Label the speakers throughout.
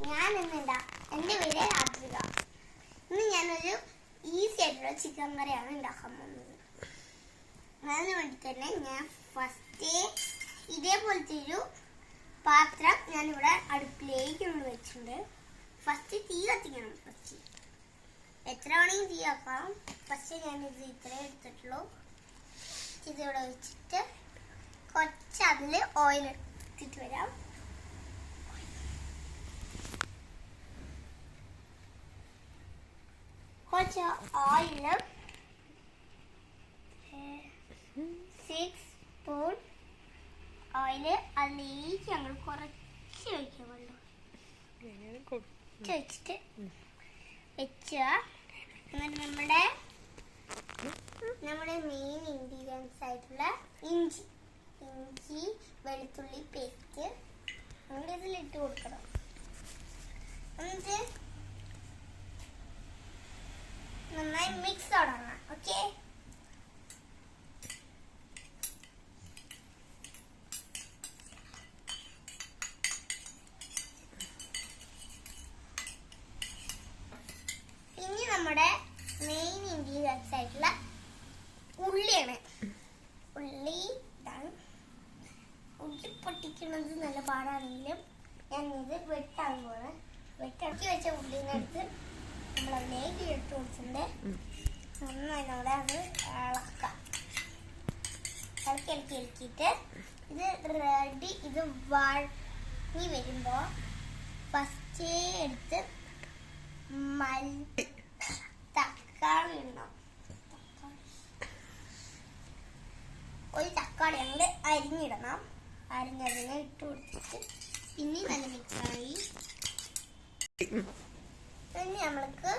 Speaker 1: ഞാൻ ഇന്നെന്താ എൻ്റെ പേര് ആദ്രിക. ഇന്ന് ഞാനൊരു ഈസി ആയിട്ടുള്ള ചിക്കൻ കറിയാണ് ഉണ്ടാക്കാൻ പോകുന്നത്. അതിന് വേണ്ടി തന്നെ ഞാൻ ഫസ്റ്റ് ഇതേപോലത്തെ ഒരു പാത്രം ഞാനിവിടെ അടുപ്പിലേക്ക് വെച്ചിട്ടുണ്ട്. ഫസ്റ്റ് തീ കത്തിക്കണം. ഫസ്റ്റ് എത്ര വേണമെങ്കിൽ തീ ആക്കാം. ഫസ്റ്റ് ഞാനിത് ഇത്രയും എടുത്തിട്ടുള്ളൂ. ഇതിവിടെ വെച്ചിട്ട് കുറച്ച് അതിൽ ഓയിൽ എടുത്തിട്ട് വരാം. കുറച്ച് ഓയിൽ 6 സ്പൂൺ ഓയില് അതിലേക്ക് ഞങ്ങൾ കുറച്ച് ഒഴിക്കാൻ വേണ്ടു വെച്ചിട്ട് വെച്ച എന്നിട്ട് നമ്മുടെ മെയിൻ ഇൻഗ്രീഡിയൻസ് ആയിട്ടുള്ള ഇഞ്ചി വെളുത്തുള്ളി പേസ്റ്റ് നമ്മൾ ഇതിലിട്ട് കൊടുക്കണം. എന്നിട്ട് നന്നായി മിക്സ് ആവണം. ഓക്കെ, ഇനി നമ്മുടെ മെയിൻ ഇൻഗ്രീഡിയൻസ് ആയിട്ടുള്ള ഉള്ളിയാണ്. ഉള്ളി പൊട്ടിക്കുന്നത് നല്ല പാടാണെങ്കിലും ഞാൻ ഇത് വെട്ടാൻ പോണ്. വെട്ടടക്കി വെച്ച ഉള്ളിനടുത്ത് നമ്മളതിലേക്ക് ഇട്ട് കൊടുത്തിട്ടുണ്ട്. നന്നായി നമ്മുടെ അത് ഇളക്കാം. ഇളക്കിയിട്ട് ഇത് റെഡി. ഇത് വഴങ്ങി വരുമ്പോൾ ഫസ്റ്റ് എടുത്ത് തക്കാളി ഇടണം. ഒരു തക്കാളി ഞങ്ങൾ അരിഞ്ഞിടണം. അരിഞ്ഞതിനെ ഇട്ട് കൊടുത്തിട്ട് പിന്നെ നല്ല മിക്സായി. പിന്നെ നമ്മൾക്ക്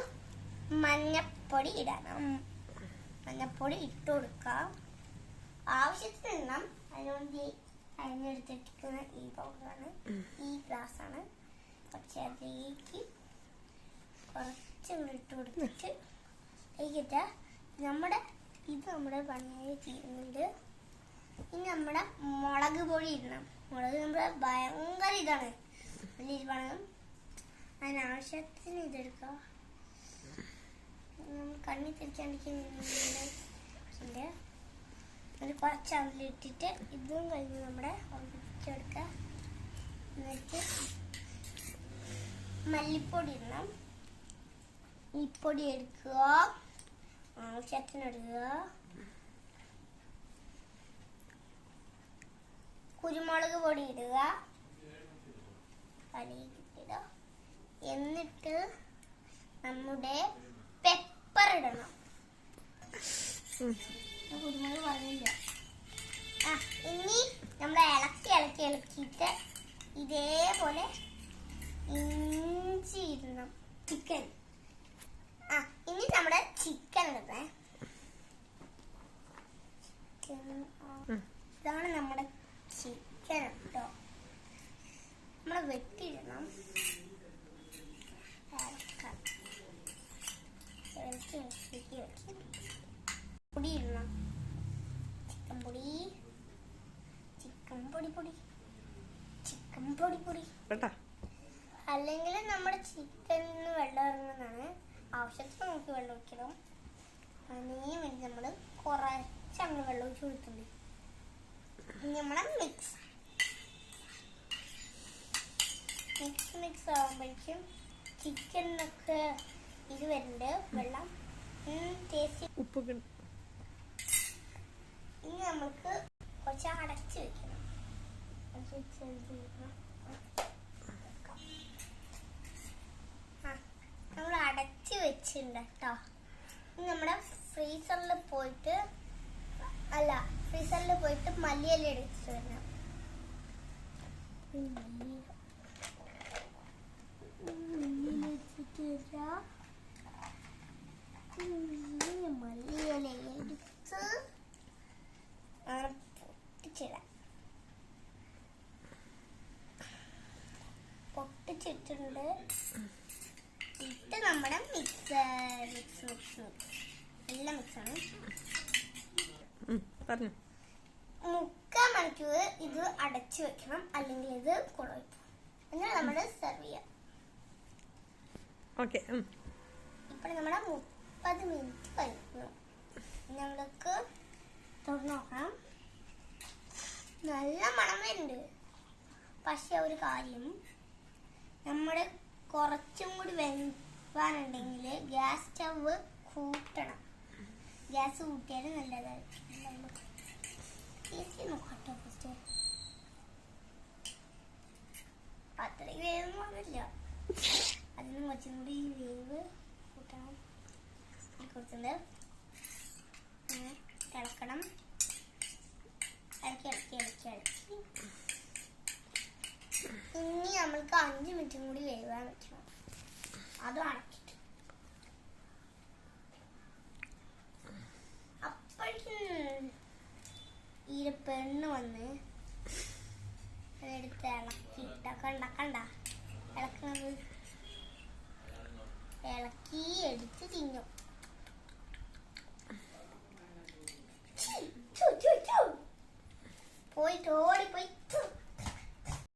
Speaker 1: മഞ്ഞപ്പൊടി ഇടണം. മഞ്ഞപ്പൊടി ഇട്ട് കൊടുക്കാം. ആവശ്യത്തിന് ഇടണം. അതിനുവേണ്ടി അരിഞ്ഞെടുത്തിരിക്കുന്ന ഈ പൗഡറാണ്, ഈ ഗ്ലാസ്സാണ്. പക്ഷെ അതിലേക്ക് കുറച്ച് ഇട്ട് കൊടുത്തിട്ട് കഴിക്കട്ടെ. നമ്മുടെ പണിയായി തീരുന്നുണ്ട്. ഇനി നമ്മുടെ മുളക് പൊടി ഇടണം. മുളക് നമ്മുടെ ഭയങ്കര ഇതാണ്, വലിയ പണം. അതിനാവശ്യത്തിന് ഇതെടുക്കാം. കണ്ണി തിരിക്കാണ്ടിരിക്കുന്നുണ്ട്. അത് കുറച്ച് അതിലിട്ടിട്ട് ഇതും കഴിഞ്ഞ് നമ്മുടെ ഒഴിച്ചെടുക്കുക. എന്നിട്ട് മല്ലിപ്പൊടി ഇടണം. ഈ പൊടി എടുക്കുക, ആവശ്യത്തിന് എടുക്കുക. കുരുമുളക് പൊടി ഇടുക. ഇടുക. എന്നിട്ട് നമ്മുടെ പെപ്പർ ഇടണം. കുരുമുളക് പറഞ്ഞില്ല. ഇനി നമ്മൾ ഇളക്കിയിട്ട് ഇതേപോലെ ഇഞ്ചി ഇടണം. ചിക്കൻ ഇനി നമ്മുടെ ചിക്കൻ ഇടണേ. ഇതാണ് നമ്മുടെ ചിക്കൻ കേട്ടോ. നമ്മള് വെട്ടിയിടണം. പൊടി ഇടണം. ചിക്കൻ പൊടി അല്ലെങ്കിൽ നമ്മുടെ ചിക്കനിന് വെള്ളം ഇറങ്ങുന്നതാണ്. ആവശ്യത്തിന് നമുക്ക് വെള്ളം ഒഴിക്കണം. അതിന് വേണ്ടി നമ്മൾ കുറച്ച് അങ്ങനെ വെള്ളം ഒഴിച്ച് കൊടുത്തിട്ടുണ്ട്. നമ്മളെ മിക്സ് ആകുമ്പോഴേക്കും ചിക്കനൊക്കെ ഇത് വരുന്നുണ്ട് വെള്ളം ടേസ്റ്റ് ഉപ്പ്. ഇനി നമുക്ക് കുറച്ച് അടച്ച് വെക്കണം. നമ്മൾ അടച്ച് വെച്ചിട്ടുണ്ട് കേട്ടോ. ഇനി നമ്മുടെ ഫ്രീസറിൽ പോയിട്ട് മല്ലിയില എടുത്തിട്ട് വരണം. മല്ലിയില എടുത്ത് പൊട്ടിച്ചിട്ടുണ്ട്. ഇട്ട് നമ്മുടെ മിക്സ് എല്ലാം മിക്സാണ്. 3/4 മണിക്കൂർ ഇത് അടച്ചു വെക്കണം, അല്ലെങ്കിൽ ഇത് കുളവും. എന്നാൽ നമ്മൾ സെർവ് ചെയ്യാം.
Speaker 2: ഓക്കെ.
Speaker 1: ഇപ്പോൾ നമ്മുടെ 30 മിനിറ്റ് കഴിഞ്ഞു. ഞങ്ങൾക്ക് തുറന്നു നോക്കാം. നല്ല മണം വരുന്നുണ്ട്. പക്ഷെ ഒരു കാര്യം, നമ്മൾ കുറച്ചും കൂടി വെന്താനുണ്ടെങ്കിൽ ഗ്യാസ് സ്റ്റവ് കൂട്ടണം. ഗ്യാസ് കൂട്ടിയാൽ നല്ലതായിരിക്കും. നോക്കട്ടോ ഫസ്റ്റ്. അത്രയും വേവ് വന്നില്ല. അതിന് കുറച്ചും കൂടി വേവ് കൂട്ടണം. കുറച്ചുണ്ട് ഇളക്കണം. ഇളക്കി ഇളക്കി ഇളക്കി ഇളക്കി. ഇനി നമ്മൾക്ക് 5 മിനിറ്റും കൂടി വേവാൻ വെക്കണം. അതും അടക്കിട്ട്. അപ്പോഴേക്കും ഈ പെണ്ണ് വന്ന് അതെടുത്ത് ഇളക്കിട്ട കണ്ട ഇളക്കുന്നത്. ഇളക്കി എടുത്ത് തിന്നു. പോയിട്ട് ഓടിപ്പോയി